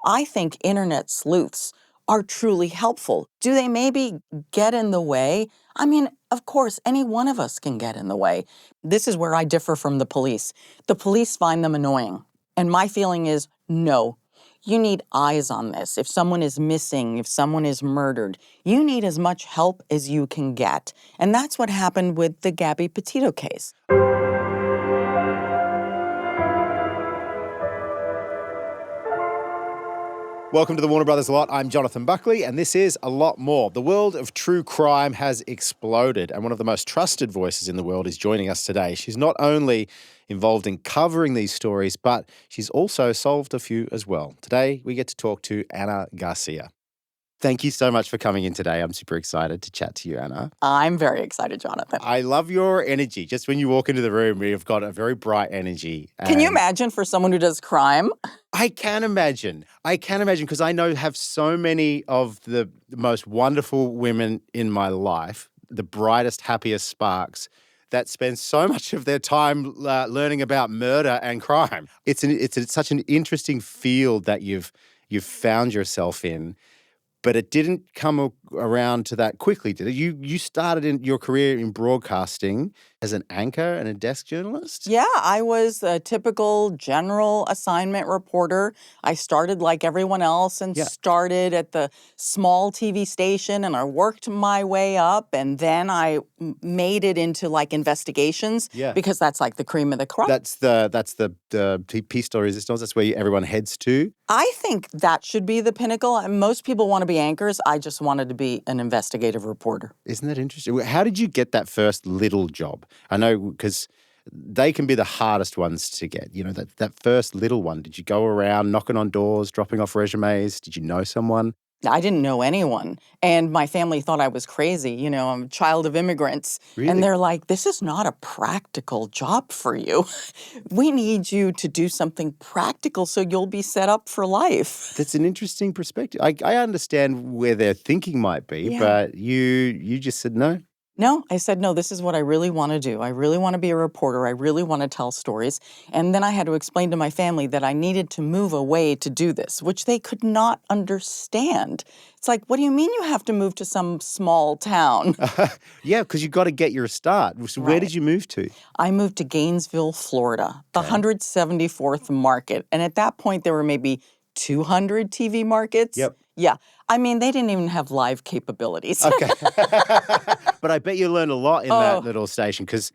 I think internet sleuths are truly helpful. Do they maybe get in the way? I mean, of course, any one of us can get in the way. This is where I differ from the police. The police find them annoying. And my feeling is, no, you need eyes on this. If someone is missing, if someone is murdered, you need as much help as you can get. And that's what happened with the Gabby Petito case. Welcome to the Warner Brothers Lot. I'm Jonathon Buckley, and this is A Lot More. The world of true crime has exploded, and one of the most trusted voices in the world is joining us today. She's not only involved in covering these stories, but she's also solved a few as well. Today, we get to talk to Ana Garcia. Thank you so much for coming in today. I'm super excited to chat to you, Ana. I'm very excited, Jonathan. I love your energy. Just when you walk into the room, you've got a very bright energy. Can you imagine for someone who does crime? I can imagine because I have so many of the most wonderful women in my life, the brightest, happiest sparks that spend so much of their time learning about murder and crime. It's such an interesting field that you've found yourself in. But it didn't come around to that quickly, did it? You started in your career in broadcasting as an anchor and a desk journalist? Yeah, I was a typical general assignment reporter. I started like everyone else and started at the small TV station, and I worked my way up, and then I made it into like investigations because that's like the cream of the crop. That's the piece de resistance. That's where everyone heads to. I think that should be the pinnacle. Most people want to be anchors. I just wanted to be an investigative reporter. Isn't that interesting? How did you get that first little job? I know because they can be the hardest ones to get. You know, that first little one. Did you go around knocking on doors, dropping off resumes? Did you know someone? I didn't know anyone. And my family thought I was crazy. You know, I'm a child of immigrants. Really? And they're like, this is not a practical job for you. We need you to do something practical so you'll be set up for life. That's an interesting perspective. I understand where their thinking might be, but you just said no? No, I said, no, this is what I really want to do. I really want to be a reporter. I really want to tell stories. And then I had to explain to my family that I needed to move away to do this, which they could not understand. It's like, what do you mean you have to move to some small town? Yeah, because you've got to get your start. So where did you move to? I moved to Gainesville, Florida, the 174th market. And at that point, there were maybe 200 TV markets. Yep. Yeah. I mean, they didn't even have live capabilities. Okay. But I bet you learned a lot in that little station because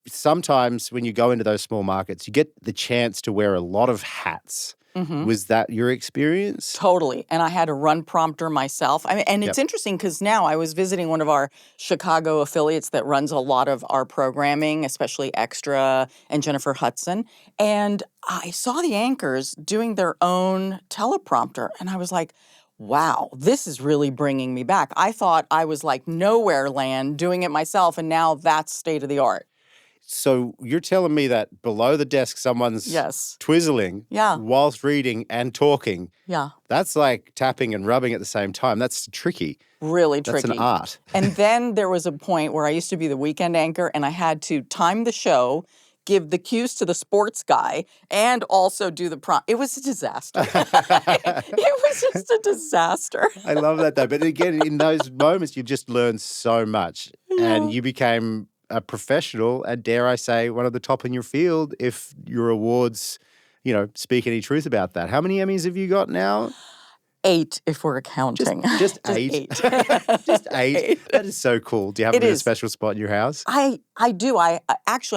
sometimes when you go into those small markets, you get the chance to wear a lot of hats. Mm-hmm. Was that your experience? Totally. And I had a run prompter myself. I mean, and it's interesting because now I was visiting one of our Chicago affiliates that runs a lot of our programming, especially Extra and Jennifer Hudson. And I saw the anchors doing their own teleprompter. And I was like, wow, this is really bringing me back. I thought I was like nowhere land doing it myself. And now that's state of the art. So you're telling me that below the desk someone's twizzling whilst reading and talking. Yeah. That's like tapping and rubbing at the same time. That's tricky. Really tricky. That's an art. And then there was a point where I used to be the weekend anchor and I had to time the show, give the cues to the sports guy, and also do the prompt. It was a disaster. It was just a disaster. I love that though. But again, in those moments, you just learn so much and you became a professional and, dare I say, one of the top in your field if your awards, speak any truth about that. How many Emmys have you got now? 8 if we're counting. Just 8? Just 8? That is so cool. Do you have a special spot in your house? I do. I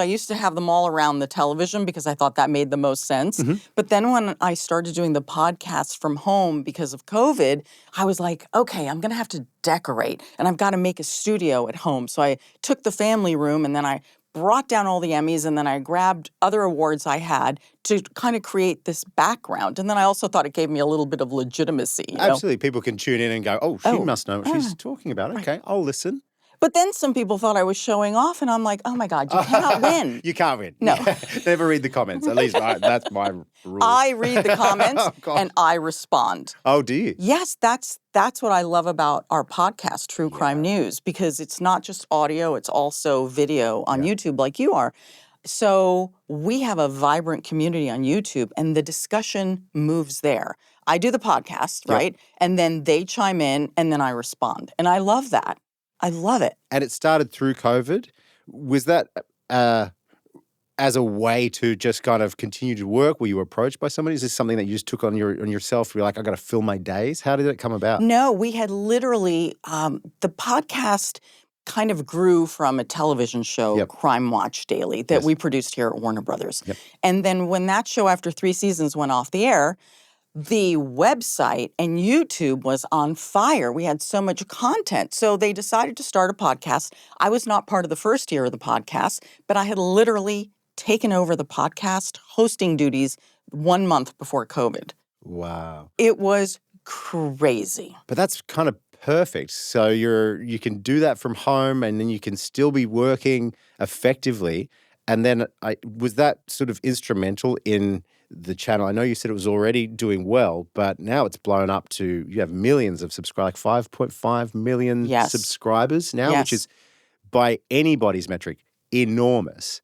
used to have them all around the television because I thought that made the most sense. Mm-hmm. But then when I started doing the podcast from home because of COVID, I was like, okay, I'm going to have to decorate and I've got to make a studio at home. So I took the family room and then I brought down all the Emmys and then I grabbed other awards I had to kind of create this background. And then I also thought it gave me a little bit of legitimacy. Absolutely. People can tune in and go, oh, she must know what she's talking about. Okay, I'll listen. But then some people thought I was showing off, and I'm like, oh, my God, you cannot win. You can't win. No. Never read the comments. At least that's my rule. I read the comments, and I respond. Oh, do you? Yes, that's what I love about our podcast, True Crime News, because it's not just audio, it's also video on YouTube like you are. So we have a vibrant community on YouTube, and the discussion moves there. I do the podcast, Yep. right? And then they chime in and then I respond. And I love that. I love it. And it started through COVID. Was that as a way to just kind of continue to work? Were you approached by somebody? Is this something that you just took on yourself? You're like, I got to fill my days. How did it come about? No, we had literally, the podcast kind of grew from a television show, Yep. Crime Watch Daily, that Yes. we produced here at Warner Brothers. Yep. And then when that show, after 3 seasons, went off the air, the website and YouTube was on fire. We had so much content. So they decided to start a podcast. I was not part of the first year of the podcast, but I had literally taken over the podcast hosting duties 1 month before COVID. Wow. It was crazy. But that's kind of perfect. So you can do that from home and then you can still be working effectively. And then was that sort of instrumental in the channel? I know you said it was already doing well, but now it's blown up to, you have millions of subscribers, like 5.5 million Yes. subscribers now, Yes. which is by anybody's metric enormous.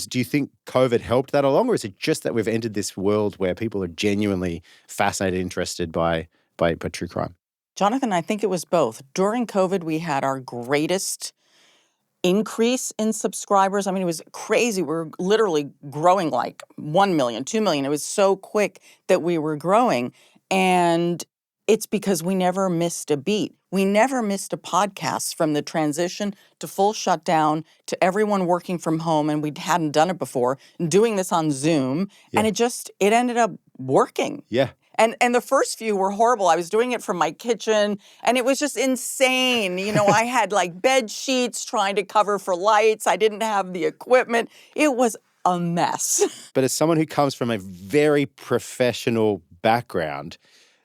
Do you think COVID helped that along, or is it just that we've entered this world where people are genuinely fascinated, interested by true crime? Jonathan, I think it was both. During COVID, we had our greatest increase in subscribers. I mean, it was crazy. We were literally growing like 1 million, 2 million. It was so quick that we were growing. And it's because we never missed a beat. We never missed a podcast from the transition to full shutdown to everyone working from home. And we hadn't done it before, doing this on Zoom. Yeah. And it ended up working. Yeah. And the first few were horrible. I was doing it from my kitchen, and it was just insane. You know, I had like bed sheets trying to cover for lights. I didn't have the equipment. It was a mess. But as someone who comes from a very professional background,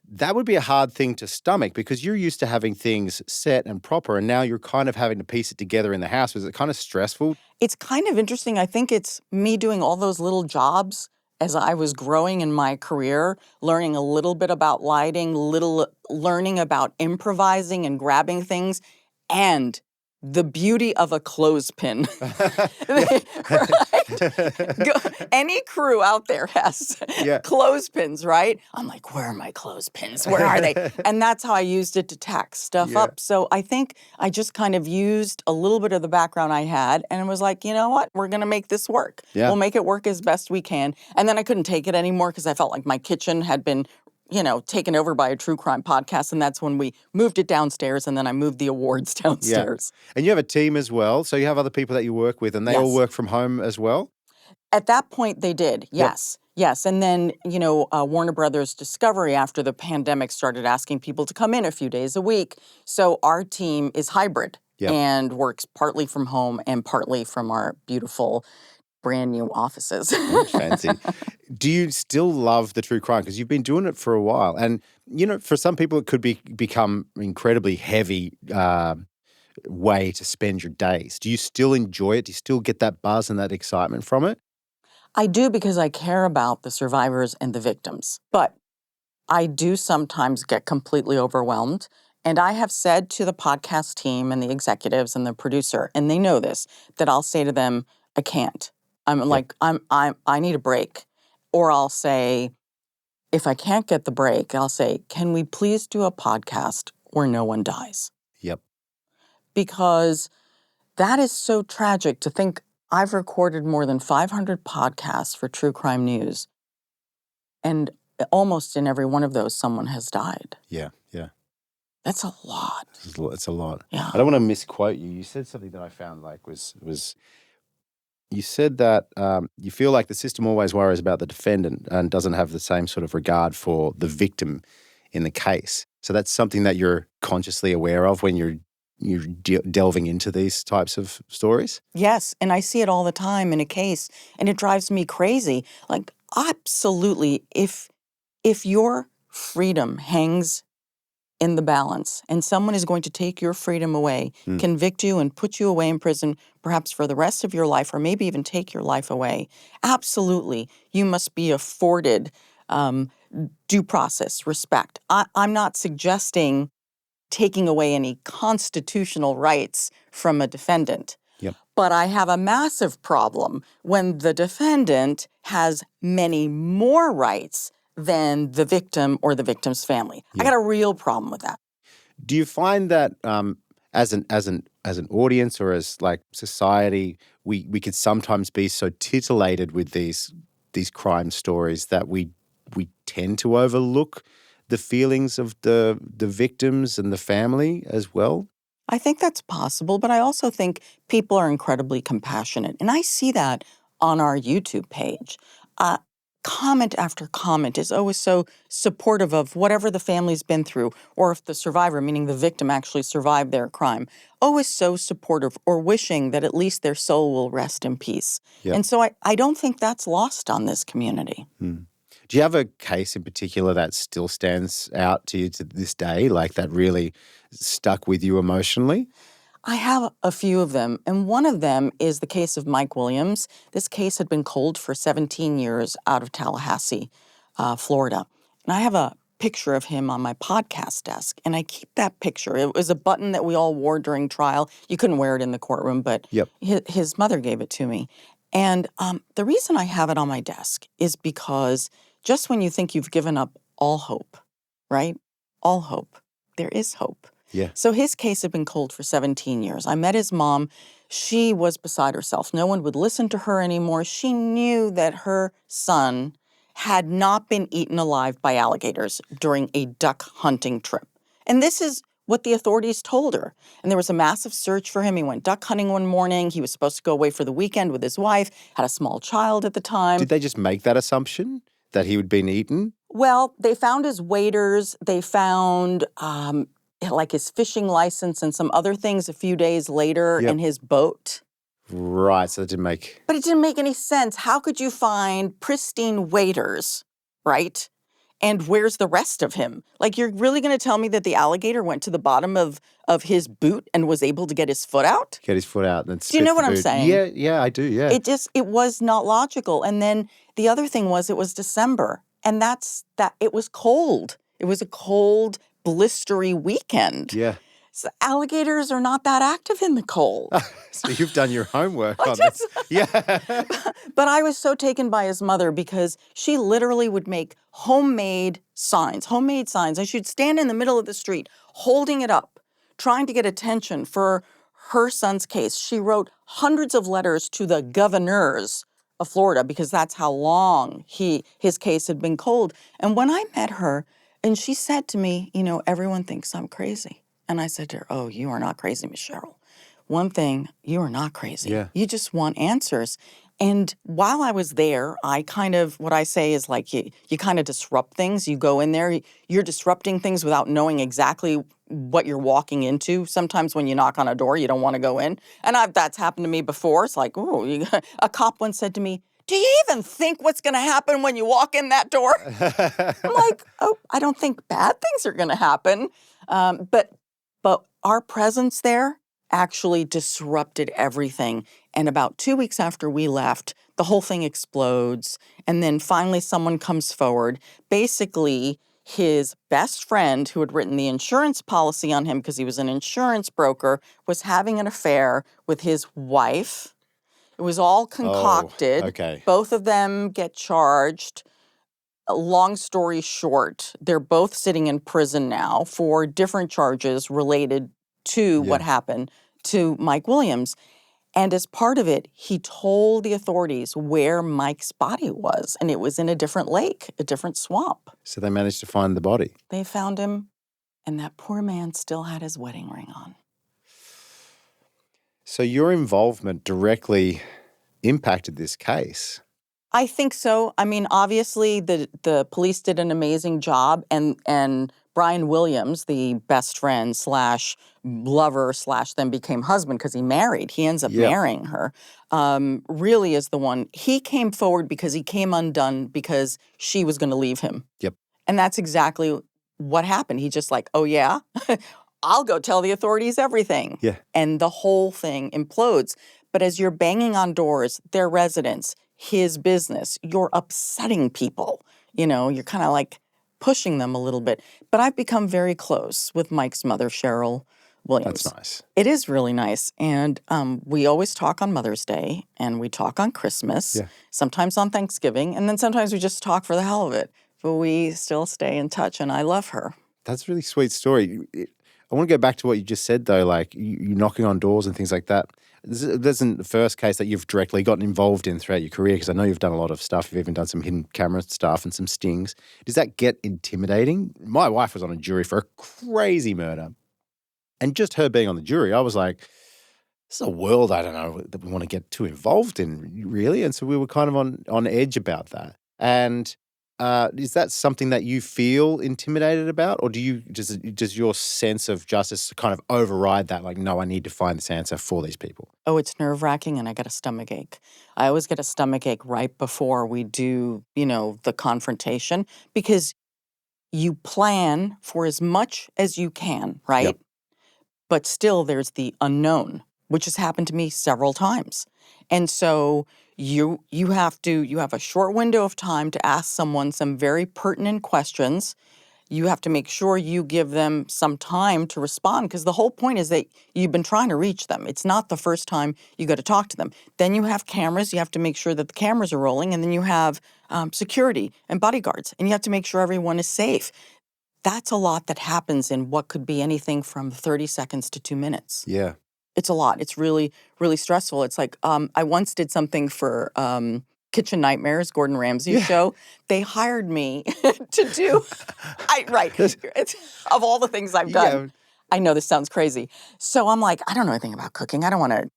that would be a hard thing to stomach because you're used to having things set and proper, and now you're kind of having to piece it together in the house. Was it kind of stressful? It's kind of interesting. I think it's me doing all those little jobs as I was growing in my career, learning a little bit about lighting, learning about improvising and grabbing things, and the beauty of a clothespin. Right? Any crew out there has clothespins, right? I'm like, where are my clothespins? Where are they? And that's how I used it to tack stuff up. So I think I just kind of used a little bit of the background I had and was like, you know what? We're going to make this work. Yeah. We'll make it work as best we can. And then I couldn't take it anymore because I felt like my kitchen had been taken over by a true crime podcast. And that's when we moved it downstairs, and then I moved the awards downstairs. Yeah. And you have a team as well. So you have other people that you work with, and they all work from home as well? At that point, they did, yes. Yep. Yes. And then, Warner Brothers Discovery, after the pandemic, started asking people to come in a few days a week. So our team is hybrid and works partly from home and partly from our beautiful brand new offices. Fancy. Do you still love the true crime? Because you've been doing it for a while. And, for some people, it could become incredibly heavy way to spend your days. Do you still enjoy it? Do you still get that buzz and that excitement from it? I do, because I care about the survivors and the victims. But I do sometimes get completely overwhelmed. And I have said to the podcast team and the executives and the producer, and they know this, that I'll say to them, I can't. I need a break. Or I'll say, if I can't get the break, I'll say, can we please do a podcast where no one dies? Yep. Because that is so tragic to think. I've recorded more than 500 podcasts for True Crime News, and almost in every one of those, someone has died. Yeah. That's a lot. It's a lot. Yeah. I don't want to misquote you. You said something that I found was you said that you feel like the system always worries about the defendant and doesn't have the same sort of regard for the victim in the case. So that's something that you're consciously aware of when you're delving into these types of stories? Yes, and I see it all the time in a case, and it drives me crazy. Like, absolutely, if your freedom hangs in the balance and someone is going to take your freedom away, convict you and put you away in prison, perhaps for the rest of your life, or maybe even take your life away, absolutely, you must be afforded due process, respect. I'm not suggesting taking away any constitutional rights from a defendant. Yep. But I have a massive problem when the defendant has many more rights than the victim or the victim's family. I Yeah. got a real problem with that. Do you find that as an audience or as like society, we could sometimes be so titillated with these crime stories that we tend to overlook the feelings of the victims and the family as well? I think that's possible, but I also think people are incredibly compassionate. And I see that on our YouTube page. Uh, Comment after comment is always so supportive of whatever the family's been through, or if the survivor, meaning the victim, actually survived their crime. Always so supportive or wishing that at least their soul will rest in peace. Yep. And so I don't think that's lost on this community. Do you have a case in particular that still stands out to you to this day, like that really stuck with you emotionally? I have a few of them, and one of them is the case of Mike Williams. This case had been cold for 17 years out of Tallahassee, Florida. And I have a picture of him on my podcast desk, and I keep that picture. It was a button that we all wore during trial. You couldn't wear it in the courtroom, but Yep. his mother gave it to me. And the reason I have it on my desk is because just when you think you've given up all hope, right? All hope, there is hope. Yeah. So his case had been cold for 17 years. I met his mom. She was beside herself. No one would listen to her anymore. She knew that her son had not been eaten alive by alligators during a duck hunting trip. And this is what the authorities told her. And there was a massive search for him. He went duck hunting one morning. He was supposed to go away for the weekend with his wife, had a small child at the time. Did they just make that assumption that he had been eaten? Well, they found his waders. They found like his fishing license and some other things a few days later, Yep. and his boat. Right, so that didn't make... But it didn't make any sense. How could you find pristine waders, right? And where's the rest of him? Like, you're really going to tell me that the alligator went to the bottom of his boot and was able to get his foot out? Get his foot out and then Do you know what I'm saying? Yeah, I do, yeah. It was not logical. And then the other thing was it was December, and it was cold. It was a cold, blistery weekend. Yeah. So alligators are not that active in the cold. So you've done your homework on this. Yeah. But I was so taken by his mother because she literally would make homemade signs. And she'd stand in the middle of the street holding it up, trying to get attention for her son's case. She wrote hundreds of letters to the governors of Florida because that's how long his case had been cold. And when I met her, and she said to me, everyone thinks I'm crazy. And I said to her, oh, you are not crazy, Miss Cheryl. One thing, you are not crazy. Yeah. You just want answers. And while I was there, what I say is like you kind of disrupt things. You go in there, you're disrupting things without knowing exactly what you're walking into. Sometimes when you knock on a door, you don't want to go in. And that's happened to me before. It's like, a cop once said to me, do you even think what's going to happen when you walk in that door? I'm like, oh, I don't think bad things are going to happen. But our presence there actually disrupted everything. And about 2 weeks after we left, the whole thing explodes. And then finally someone comes forward. Basically, his best friend, who had written the insurance policy on him because he was an insurance broker, was having an affair with his wife. It was all concocted. Oh, okay. Both of them get charged. Long story short, they're both sitting in prison now for different charges related to what happened to Mike Williams. And as part of it, he told the authorities where Mike's body was, and it was in a different lake, a different swamp. So they managed to find the body. They found him, and that poor man still had his wedding ring on. So your involvement directly impacted this case. I think so. I mean, obviously, the police did an amazing job, and Brian Williams, the best friend slash lover slash then became husband because he married. He ends up marrying her. Really is the one. He came forward because he came undone because she was going to leave him. Yep. And that's exactly what happened. He just like, oh yeah, I'll go tell the authorities everything. Yeah. And the whole thing implodes. But as you're banging on doors, their residence, his business, you're upsetting people. You're kind of like pushing them a little bit. But I've become very close with Mike's mother, Cheryl Williams. That's nice. It is really nice. And we always talk on Mother's Day, and we talk on Christmas, sometimes on Thanksgiving, and then sometimes we just talk for the hell of it. but we still stay in touch, and I love her. That's a really sweet story. I want to go back to what you just said, though, like you knocking on doors and things like that. This isn't the first case that you've directly gotten involved in throughout your career, because I know you've done a lot of stuff. You've even done some hidden camera stuff and some stings. Does that get intimidating? My wife was on a jury for a crazy murder. And just her being on the jury, I was like, this is a world I don't know that we want to get too involved in, really. And so we were kind of on edge about that. And is that something that you feel intimidated about, or does your sense of justice kind of override that? Like, no, I need to find this answer for these people. Oh, it's nerve-wracking, and I get a stomachache. I always get a stomachache right before we do, the confrontation, because you plan for as much as you can, right? Yep. But still there's the unknown, which has happened to me several times. And so you have a short window of time to ask someone some very pertinent questions. You have to make sure you give them some time to respond, because the whole point is that you've been trying to reach them. It's not the first time you got to talk to them. Then you have cameras. You have to make sure that the cameras are rolling, and then you have security and bodyguards, and you have to make sure everyone is safe. That's a lot that happens in what could be anything from 30 seconds to 2 minutes. Yeah. It's a lot. It's really, really stressful. It's like I once did something for Kitchen Nightmares, Gordon Ramsay's show. They hired me to do, of all the things I've done. Yeah. I know this sounds crazy. So I'm like, I don't know anything about cooking. I don't want to,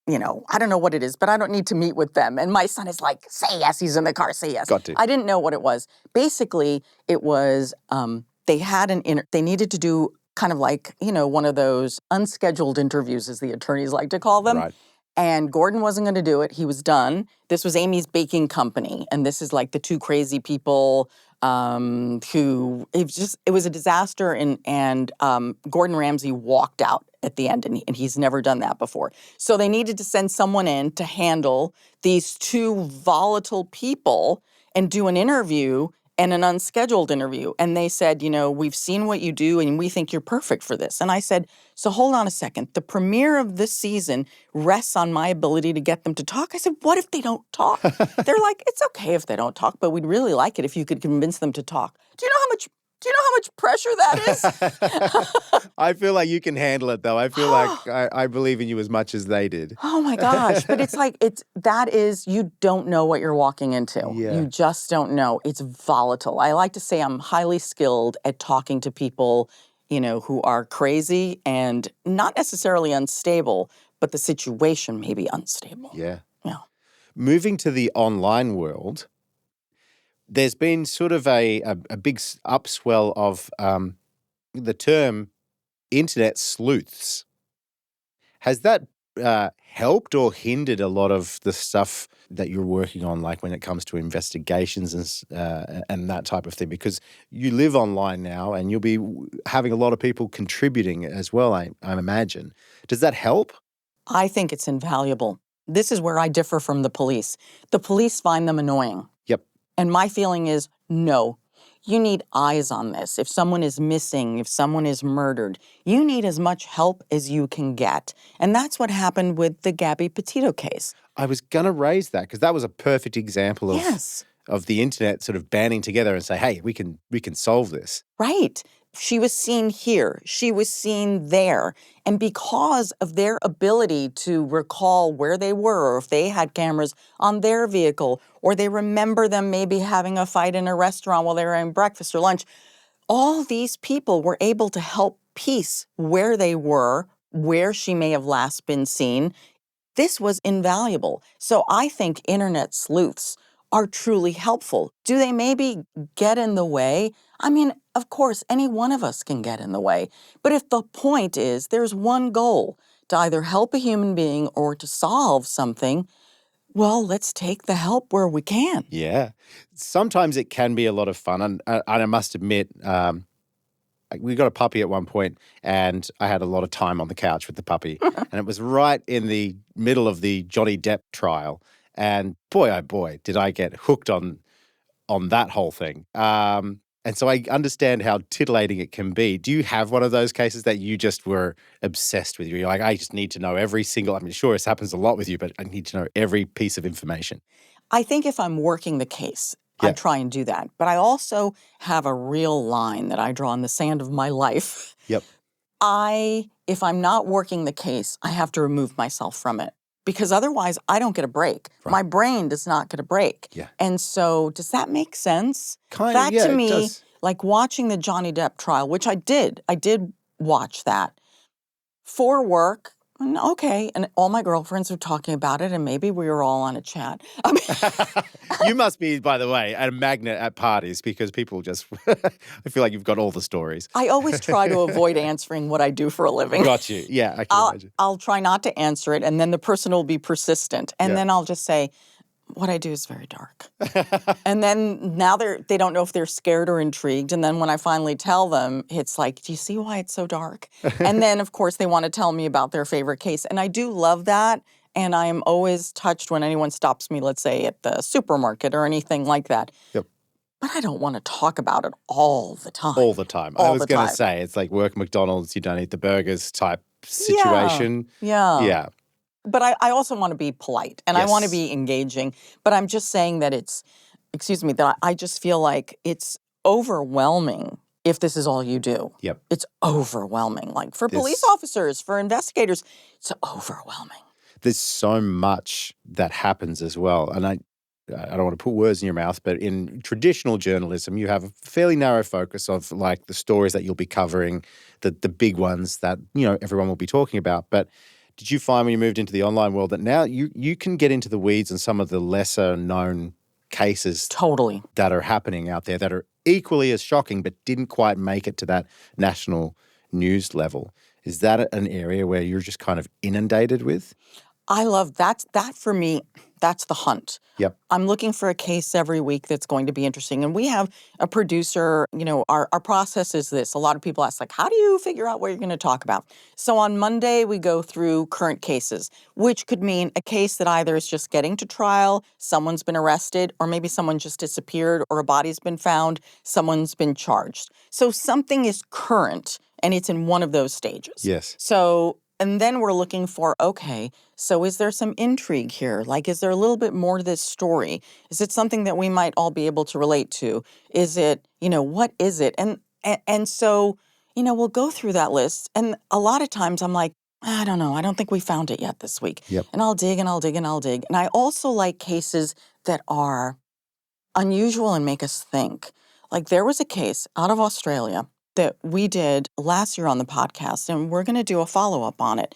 I don't know what it is, but I don't need to meet with them. And my son is like, say yes. He's in the car. Say yes. Got to. I didn't know what it was. Basically, it was they had they needed to do kind of like, one of those unscheduled interviews, as the attorneys like to call them. Right. And Gordon wasn't going to do it. He was done. This was Amy's Baking Company. And this is like the two crazy people who, it was a disaster. And Gordon Ramsay walked out at the end, and he's never done that before. So they needed to send someone in to handle these two volatile people and do an interview, and an unscheduled interview. And they said, we've seen what you do and we think you're perfect for this. And I said, so hold on a second. The premiere of this season rests on my ability to get them to talk. I said, what if they don't talk? They're like, it's okay if they don't talk, but we'd really like it if you could convince them to talk. Do you know how much pressure that is? I feel like you can handle it, though. I feel like I believe in you as much as they did. Oh my gosh. But it's like, you don't know what you're walking into. Yeah. You just don't know. It's volatile. I like to say I'm highly skilled at talking to people, who are crazy and not necessarily unstable, but the situation may be unstable. Yeah. Yeah. Moving to the online world, there's been sort of a big upswell of the term internet sleuths. Has that helped or hindered a lot of the stuff that you're working on, like when it comes to investigations and that type of thing? Because you live online now and you'll be having a lot of people contributing as well, I imagine. Does that help? I think it's invaluable. This is where I differ from the police. The police find them annoying. Yep. And my feeling is, no, you need eyes on this. If someone is missing, if someone is murdered, you need as much help as you can get. And that's what happened with the Gabby Petito case. I was going to raise that because that was a perfect example of, Yes. of the internet sort of banding together and say, hey, we can solve this. Right. She was seen here. She was seen there. And because of their ability to recall where they were, or if they had cameras on their vehicle, or they remember them maybe having a fight in a restaurant while they were having breakfast or lunch, all these people were able to help piece where they were, where she may have last been seen. This was invaluable. So I think internet sleuths are truly helpful. Do they maybe get in the way? I mean, of course, any one of us can get in the way. But if the point is there's one goal, to either help a human being or to solve something, well, let's take the help where we can. Yeah. Sometimes it can be a lot of fun. And I must admit, we got a puppy at one point and I had a lot of time on the couch with the puppy. And it was right in the middle of the Johnny Depp trial. And boy, oh boy, did I get hooked on that whole thing. And so I understand how titillating it can be. Do you have one of those cases that you just were obsessed with? You're like, I just need to know every single, I mean, sure, this happens a lot with you, but I need to know every piece of information. I think if I'm working the case, I Yeah. try and do that. But I also have a real line that I draw in the sand of my life. Yep. If I'm not working the case, I have to remove myself from it because otherwise I don't get a break. Right. My brain does not get a break. Yeah. And so does that make sense? Kind of, That yeah, to it me, does. like watching the Johnny Depp trial, which I did watch that for work. Okay, and all my girlfriends were talking about it, and maybe we were all on a chat. I mean, You must be, by the way, a magnet at parties because people just, I feel like you've got all the stories. I always try to avoid answering what I do for a living. Got you. Yeah, I can imagine. I'll try not to answer it, and then the person will be persistent, and Yeah. then I'll just say, what I do is very dark. And then now they don't know if they're scared or intrigued. And then when I finally tell them, it's like, do you see why it's so dark? And then, of course, they want to tell me about their favorite case. And I do love that. And I am always touched when anyone stops me, let's say, at the supermarket or anything like that. Yep. But I don't want to talk about it all the time. All the time. I was going to say, it's like work McDonald's, you don't eat the burgers type situation. Yeah. But I also want to be polite and I want to Yes. be engaging. But I'm just saying that that I just feel like it's overwhelming if this is all you do. Yep. It's overwhelming. Like for police officers, for investigators, it's overwhelming. There's so much that happens as well. And I don't want to put words in your mouth, but in traditional journalism, you have a fairly narrow focus of like the stories that you'll be covering, the big ones that, everyone will be talking about. But did you find when you moved into the online world that now you can get into the weeds on some of the lesser known cases Totally. that are happening out there that are equally as shocking but didn't quite make it to that national news level? Is that an area where you're just kind of inundated with? I love that for me, that's the hunt. Yep. I'm looking for a case every week that's going to be interesting. And we have a producer, our process is this. A lot of people ask, like, how do you figure out what you're going to talk about? So on Monday, we go through current cases, which could mean a case that either is just getting to trial, someone's been arrested, or maybe someone just disappeared, or a body's been found, someone's been charged. So something is current, and it's in one of those stages. Yes. So, and then we're looking for, okay, so is there some intrigue here? Like, is there a little bit more to this story? Is it something that we might all be able to relate to? Is it, what is it? And so, we'll go through that list. And a lot of times I'm like, I don't know. I don't think we found it yet this week. Yep. And I'll dig and I'll dig and I'll dig. And I also like cases that are unusual and make us think. Like there was a case out of Australia that we did last year on the podcast, and we're going to do a follow-up on it.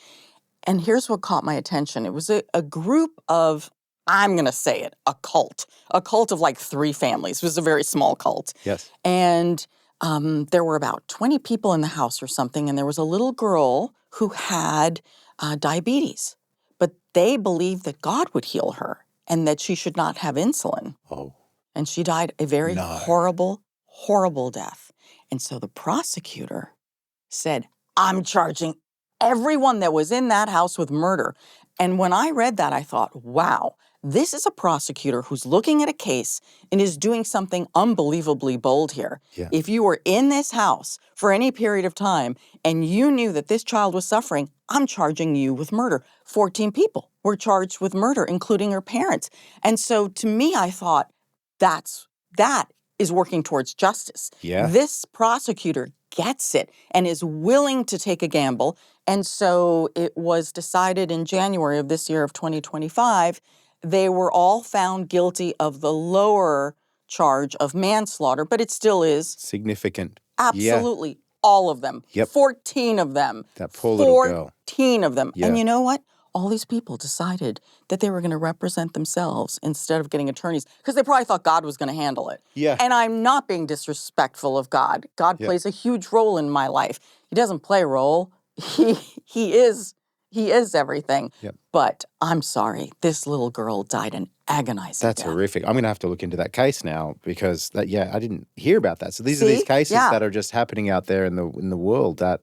And here's what caught my attention. It was a group of, I'm going to say it, a cult of like 3 families. It was a very small cult. Yes. And there were about 20 people in the house or something, and there was a little girl who had diabetes. But they believed that God would heal her and that she should not have insulin. Oh. And she died a very horrible, horrible death. And so the prosecutor said, I'm charging everyone that was in that house with murder. And when I read that, I thought, wow, this is a prosecutor who's looking at a case and is doing something unbelievably bold here. Yeah. If you were in this house for any period of time and you knew that this child was suffering, I'm charging you with murder. 14 people were charged with murder, including her parents. And so to me, I thought, that is working towards justice. Yeah. This prosecutor gets it and is willing to take a gamble. And so it was decided in January of this year of 2025, they were all found guilty of the lower charge of manslaughter, but it still is significant. Absolutely. All of them. Yep. 14 of them. That poor little girl. 14 of them. Yeah. And you know what? All these people decided that they were going to represent themselves instead of getting attorneys because they probably thought God was going to handle it. Yeah. And I'm not being disrespectful of God. God plays a huge role in my life. He doesn't play a role. He is everything. Yep. But I'm sorry, this little girl died an agonizing That's death. horrific. I'm going to have to look into that case now because I didn't hear about that. So these are See? these cases Yeah. that are just happening out there in the world that,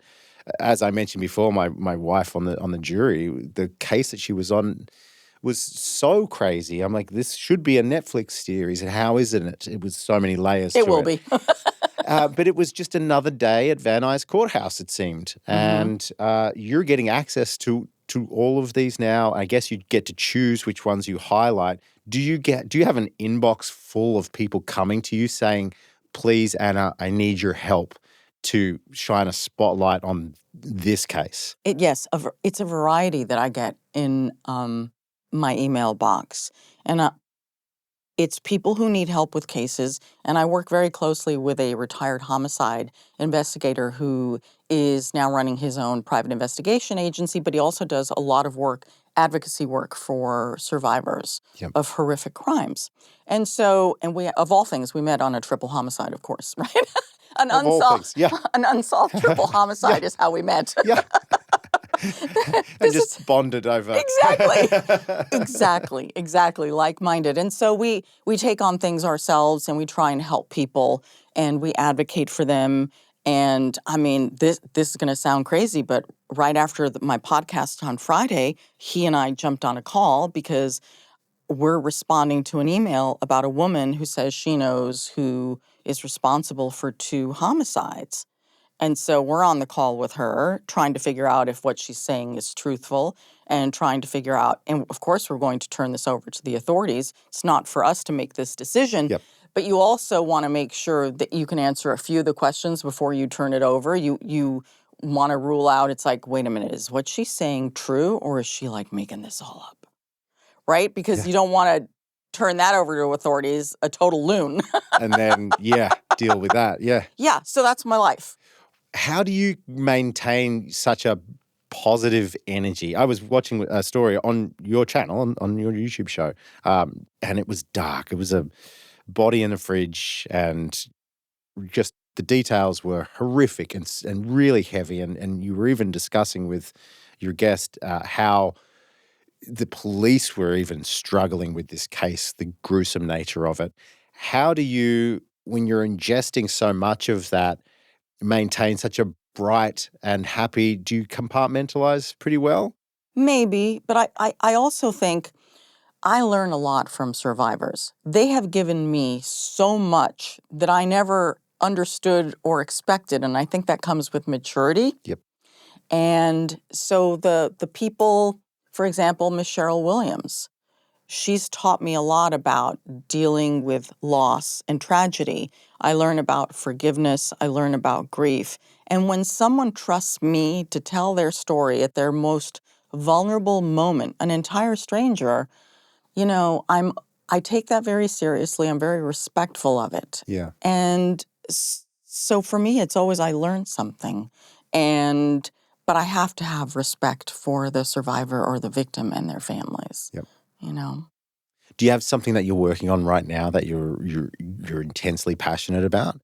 as I mentioned before, my wife on the jury, the case that she was on was so crazy. I'm like, this should be a Netflix series. And how isn't it? It was so many layers to it. It will be. But it was just another day at Van Nuys Courthouse, it seemed. And you're getting access to all of these now. I guess you get to choose which ones you highlight. Do you have an inbox full of people coming to you saying, please, Anna, I need your help to shine a spotlight on this case? Yes, it's a variety that I get in my email box. And it's people who need help with cases, and I work very closely with a retired homicide investigator who is now running his own private investigation agency, but he also does a lot of work, advocacy work for survivors Yep. of horrific crimes. And so, and we, of all things, we met on a triple homicide, of course, right? An Of all things, yeah. an unsolved triple homicide is how we met. Yeah. And just bonded over. Exactly, like-minded. And so we take on things ourselves and we try and help people and we advocate for them. And I mean, this is going to sound crazy, but right after my podcast on Friday, he and I jumped on a call because we're responding to an email about a woman who says she knows who is responsible for 2 homicides. And so we're on the call with her, trying to figure out if what she's saying is truthful and trying to figure out, and of course, we're going to turn this over to the authorities. It's not for us to make this decision, Yep. but you also want to make sure that you can answer a few of the questions before you turn it over. You want to rule out, it's like, wait a minute, is what she's saying true or is she like making this all up? Right? Because you don't want to turn that over to authorities, a total loon. And then, deal with that. Yeah. Yeah, so that's my life. How do you maintain such a positive energy? I was watching a story on your channel, on your YouTube show, and it was dark. It was a body in a fridge, and just the details were horrific and really heavy. And you were even discussing with your guest how the police were even struggling with this case, the gruesome nature of it. How do you, when you're ingesting so much of that, maintain such a bright and happy, do you compartmentalize pretty well? Maybe, but I also think I learn a lot from survivors. They have given me so much that I never understood or expected, and I think that comes with maturity. Yep. And so the people, for example, Miss Cheryl Williams, she's taught me a lot about dealing with loss and tragedy. I learn about forgiveness. I learn about grief. And when someone trusts me to tell their story at their most vulnerable moment, an entire stranger, I take that very seriously. I'm very respectful of it. Yeah. And so for me, it's always I learn something. But I have to have respect for the survivor or the victim and their families. Yep. Do you have something that you're working on right now that you're intensely passionate about?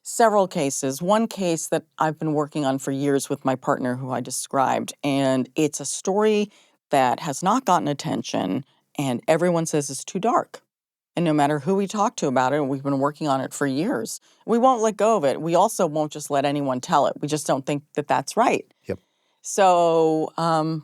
Several cases. One case that I've been working on for years with my partner who I described, and it's a story that has not gotten attention, and everyone says it's too dark. And no matter who we talk to about it, and we've been working on it for years, we won't let go of it. We also won't just let anyone tell it. We just don't think that that's right. Yep. So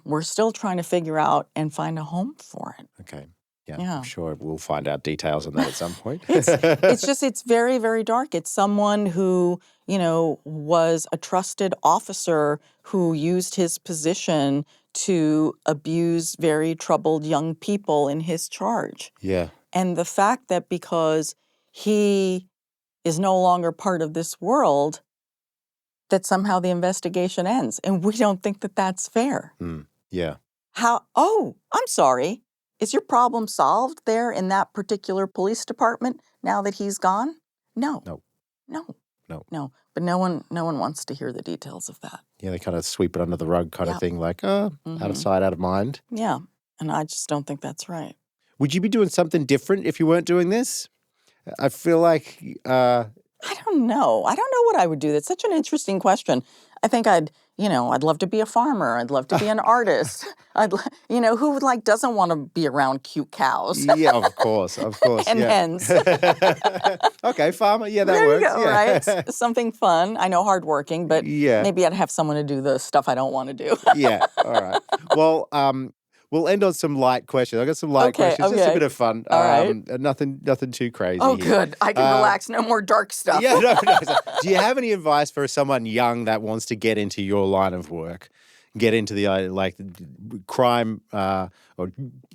we're still trying to figure out and find a home for it. Okay. Yeah. I'm sure we'll find out details on that at some point. It's very, very dark. It's someone who, was a trusted officer who used his position to abuse very troubled young people in his charge. Yeah. And the fact that because he is no longer part of this world, that somehow the investigation ends. And we don't think that that's fair. Yeah. I'm sorry. Is your problem solved there in that particular police department now that he's gone? No. But no one wants to hear the details of that. Yeah, they kind of sweep it under the rug kind of thing, like, out of sight, out of mind. Yeah, and I just don't think that's right. Would you be doing something different if you weren't doing this? I feel like... I don't know. I don't know what I would do. That's such an interesting question. I think I'd love to be a farmer. I'd love to be an artist. Who doesn't want to be around cute cows? Yeah, of course. And hens. Okay, farmer. Yeah, that there works. You go, right? Something fun. I know hardworking, but maybe I'd have someone to do the stuff I don't want to do. Yeah, all right. Well, we'll end on some light questions. I got some light questions, just a bit of fun. All right. Nothing too crazy. Oh, here. Good. I can relax. No more dark stuff. Yeah, no. Do you have any advice for someone young that wants to get into your line of work? get into the crime or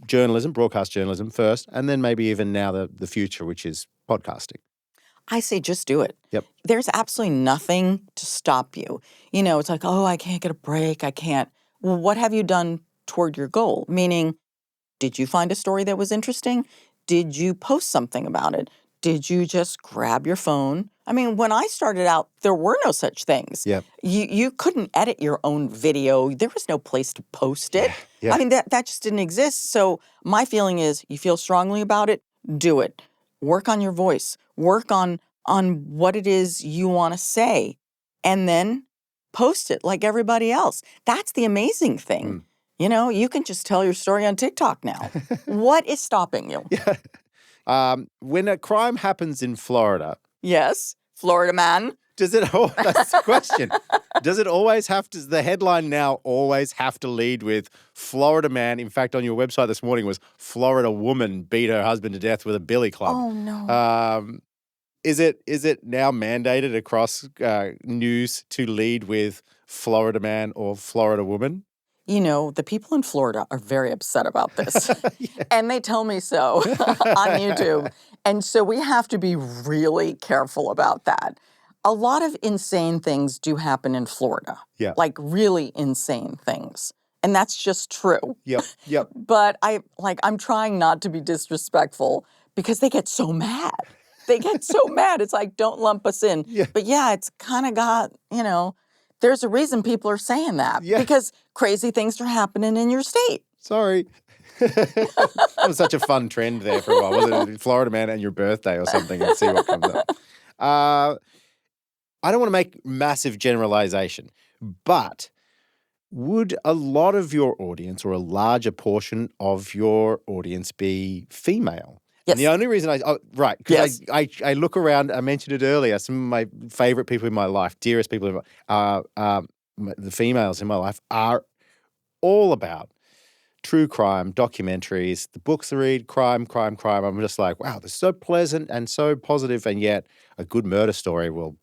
journalism, broadcast journalism first, and then maybe even now the future, which is podcasting? I say just do it. Yep. There's absolutely nothing to stop you. It's like, oh, I can't get a break. I can't. Well, what have you done toward your goal? Meaning, did you find a story that was interesting? Did you post something about it? Did you just grab your phone? I mean, when I started out, there were no such things. Yep. You couldn't edit your own video. There was no place to post it. Yeah. I mean, that just didn't exist. So my feeling is you feel strongly about it, do it. Work on your voice. Work on what it is you want to say. And then post it like everybody else. That's the amazing thing. You can just tell your story on TikTok now. What is stopping you? Yeah. When a crime happens in Florida. Yes, Florida man. That's the question. Does the headline now always have to lead with Florida man? In fact, on your website this morning was Florida woman beat her husband to death with a billy club. Oh, no. Is it now mandated across news to lead with Florida man or Florida woman? The people in Florida are very upset about this. And they tell me so on YouTube. And so we have to be really careful about that. A lot of insane things do happen in Florida. Yeah. Like really insane things. And that's just true. Yep. But I'm trying not to be disrespectful because they get so mad. It's like, don't lump us in. Yeah. But yeah, it's kind of got, there's a reason people are saying that. Yeah. Because crazy things are happening in your state. Sorry. That was such a fun trend there for a while. Was it Florida man and your birthday or something, and see what comes up? I don't want to make massive generalization, but would a lot of your audience or a larger portion of your audience be female? Yes. And the only reason because I look around, I mentioned it earlier, some of my favorite people in my life, dearest people, the females in my life are all about true crime, documentaries, the books I read, crime. I'm just like, wow, they're so pleasant and so positive, and yet a good murder story will,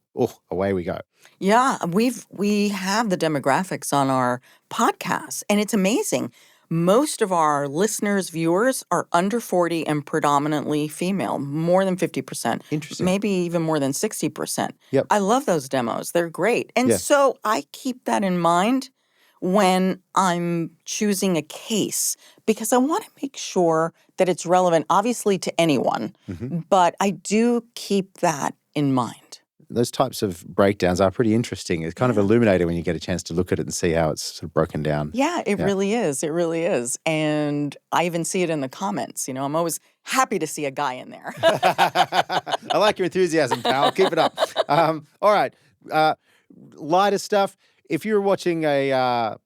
away we go. Yeah, we have the demographics on our podcast, and it's amazing. Most of our listeners, viewers are under 40 and predominantly female, more than 50%. Interesting. Maybe even more than 60%. Yep. I love those demos. They're great. And so I keep that in mind when I'm choosing a case because I want to make sure that it's relevant, obviously, to anyone. Mm-hmm. But I do keep that in mind. Those types of breakdowns are pretty interesting. It's kind of illuminating when you get a chance to look at it and see how it's sort of broken down. Yeah, it really is. It really is. And I even see it in the comments. I'm always happy to see a guy in there. I like your enthusiasm, pal. Keep it up. All right. Lighter stuff. If you're watching a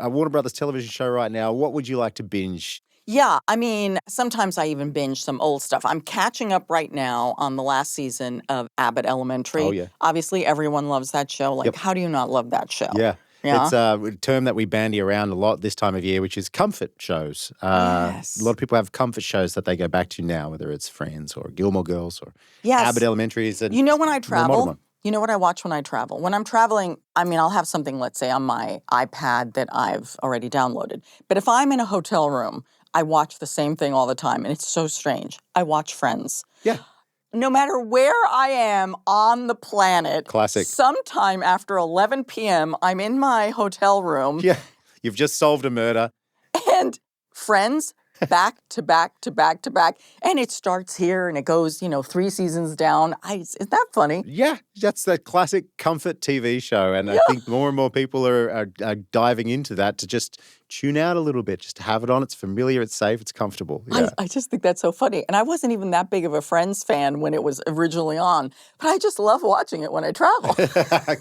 Warner Brothers television show right now, what would you like to binge? Yeah, I mean, sometimes I even binge some old stuff. I'm catching up right now on the last season of Abbott Elementary. Oh, yeah. Obviously, everyone loves that show. How do you not love that show? Yeah. It's a term that we bandy around a lot this time of year, which is comfort shows. Yes. A lot of people have comfort shows that they go back to now, whether it's Friends or Gilmore Girls or Abbott Elementary. When I travel, you know what I watch when I travel? When I'm traveling, I'll have something, let's say, on my iPad that I've already downloaded. But if I'm in a hotel room, I watch the same thing all the time, and it's so strange. I watch Friends. Yeah. No matter where I am on the planet, classic. Sometime after 11 p.m., I'm in my hotel room. Yeah. You've just solved a murder. And Friends, back to back to back to back. And it starts here and it goes, 3 seasons down. Isn't that funny? Yeah, that's the classic comfort TV show. And I think more and more people are diving into that to just tune out a little bit, just to have it on. It's familiar, it's safe, it's comfortable. Yeah. I just think that's so funny. And I wasn't even that big of a Friends fan when it was originally on, but I just love watching it when I travel.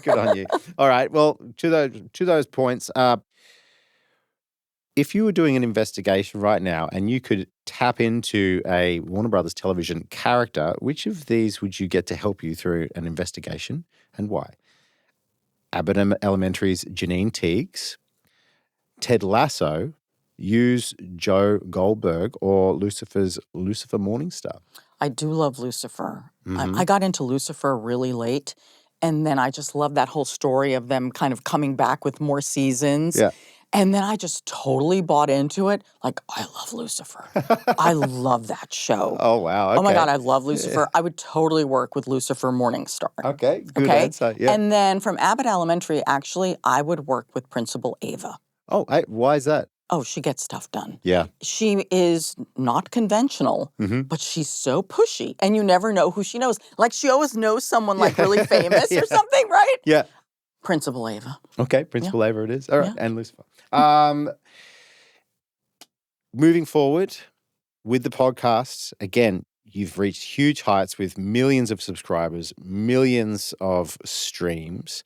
Good on you. All right, well, to those points, if you were doing an investigation right now and you could tap into a Warner Brothers television character, which of these would you get to help you through an investigation and why? Abbott Elementary's Janine Teagues, Ted Lasso, use Joe Goldberg, or Lucifer Morningstar? I do love Lucifer. Mm-hmm. I got into Lucifer really late. And then I just love that whole story of them kind of coming back with more seasons. Yeah. And then I just totally bought into it. Like, I love Lucifer. I love that show. Oh, wow. Okay. Oh my God, I love Lucifer. I would totally work with Lucifer Morningstar. Okay. Good answer. Yeah. And then from Abbott Elementary, actually, I would work with Principal Ava. Oh, why is that? Oh, she gets stuff done. Yeah. She is not conventional, but she's so pushy. And you never know who she knows. Like, she always knows someone like really famous or something, right? Yeah. Principal Ava. Okay, Principal Ava it is. All right, Yeah. and Lucifer. Moving forward with the podcasts, again, you've reached huge heights with millions of subscribers, millions of streams.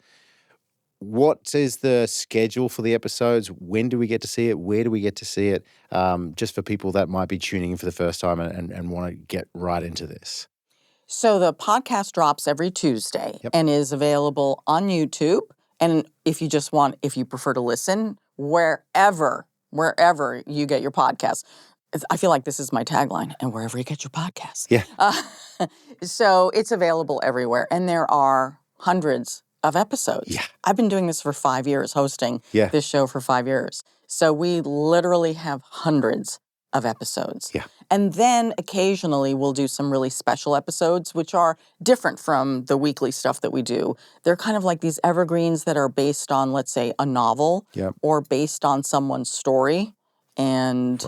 What is the schedule for the episodes? When do we get to see it? Where do we get to see it? Just for people that might be tuning in for the first time and want to get right into this. So the podcast drops every Tuesday and is available on YouTube. And if you prefer to listen, wherever you get your podcasts. I feel like this is my tagline, and wherever you get your podcasts. Yeah. So it's available everywhere. And there are hundreds of episodes. Yeah. I've been doing this for 5 years, hosting this show for 5 years. So we literally have hundreds of episodes. Yeah. And then occasionally we'll do some really special episodes, which are different from the weekly stuff that we do. They're kind of like these evergreens that are based on, let's say, a novel or based on someone's story. And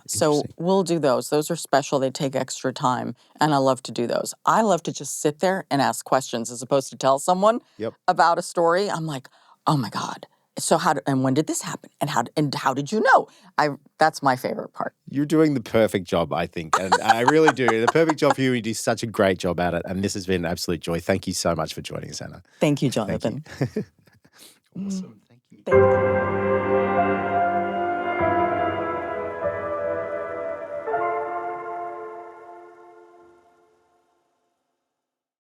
so we'll do those. Those are special. They take extra time. And I love to do those. I love to just sit there and ask questions as opposed to tell someone about a story. I'm like, oh my God. So and when did this happen? And how did you know? That's my favorite part. You're doing the perfect job, I think. And I really do. The perfect job for you. You do such a great job at it. And this has been an absolute joy. Thank you so much for joining us, Anna. Thank you, Jonathan. Thank you. Awesome. Thank you. Thank you.